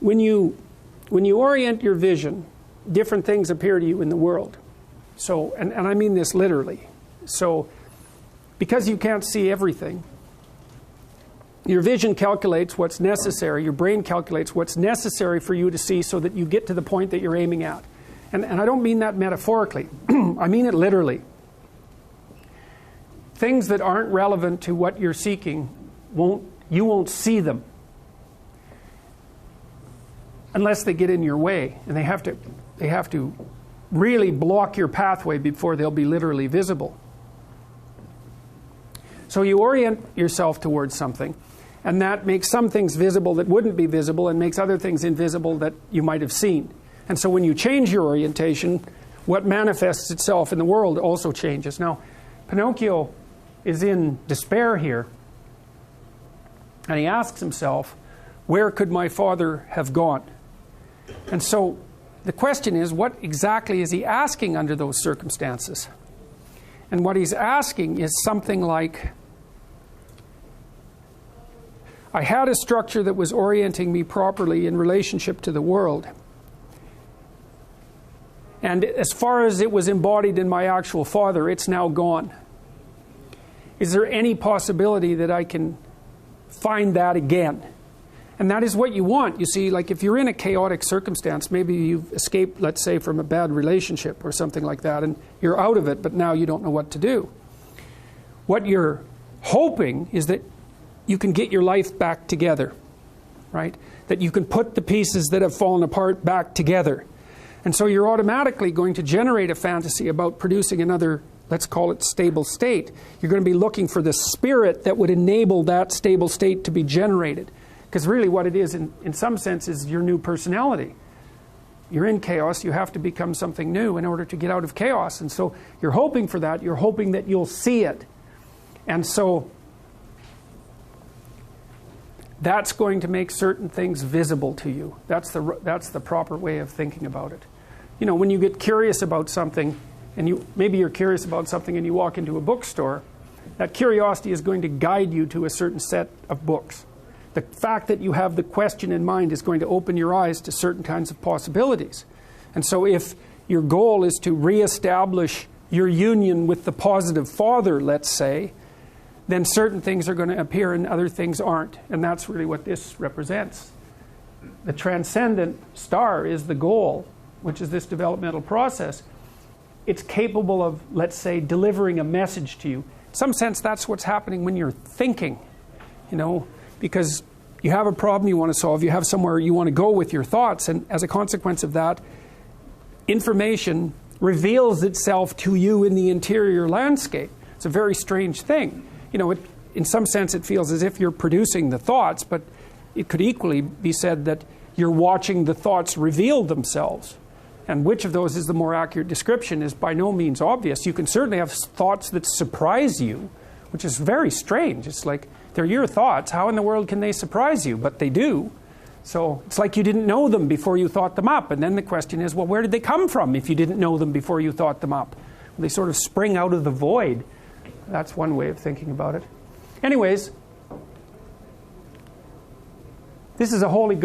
when you orient your vision, different things appear to you in the world. So, and I mean this literally. So, because you can't see everything, your vision calculates what's necessary, your brain calculates what's necessary for you to see so that you get to the point that you're aiming at. And I don't mean that metaphorically. I mean it literally. Things that aren't relevant to what you're seeking, you won't see them unless they get in your way. And they have to really block your pathway before they'll be literally visible. So you orient yourself towards something, and that makes some things visible that wouldn't be visible and makes other things invisible that you might have seen. And so when you change your orientation, what manifests itself in the world also changes. Now, Pinocchio is in despair here, and he asks himself, where could my father have gone? And so the question is, what exactly is he asking under those circumstances? And what he's asking is something like, I had a structure that was orienting me properly in relationship to the world. And as far as it was embodied in my actual father, it's now gone. Is there any possibility that I can find that again? And that is what you want. You see, like if you're in a chaotic circumstance, maybe you've escaped, let's say, from a bad relationship or something like that, and you're out of it, but now you don't know what to do. What you're hoping is that you can get your life back together, right? That you can put the pieces that have fallen apart back together. And so you're automatically going to generate a fantasy about producing another, let's call it stable state. You're going to be looking for the spirit that would enable that stable state to be generated. Because really what it is, in some sense, is your new personality. You're in chaos, you have to become something new in order to get out of chaos. And so you're hoping for that, you're hoping that you'll see it. And so that's going to make certain things visible to you. That's the proper way of thinking about it. You know, when you get curious about something, and maybe you're curious about something and you walk into a bookstore, that curiosity is going to guide you to a certain set of books. The fact that you have the question in mind is going to open your eyes to certain kinds of possibilities. And so if your goal is to reestablish your union with the positive father, let's say, then certain things are going to appear and other things aren't. And that's really what this represents. The transcendent star is the goal, which is this developmental process. It's capable of, let's say, delivering a message to you. In some sense, that's what's happening when you're thinking, you know, because you have a problem you want to solve, you have somewhere you want to go with your thoughts, and as a consequence of that, information reveals itself to you in the interior landscape. It's a very strange thing. You know, in some sense it feels as if you're producing the thoughts, but it could equally be said that you're watching the thoughts reveal themselves. And which of those is the more accurate description is by no means obvious. You can certainly have thoughts that surprise you, which is very strange. It's like, they're your thoughts. How in the world can they surprise you? But they do. So it's like you didn't know them before you thought them up. And then the question is, well, where did they come from if you didn't know them before you thought them up? Well, they sort of spring out of the void. That's one way of thinking about it. Anyways, this is a wholly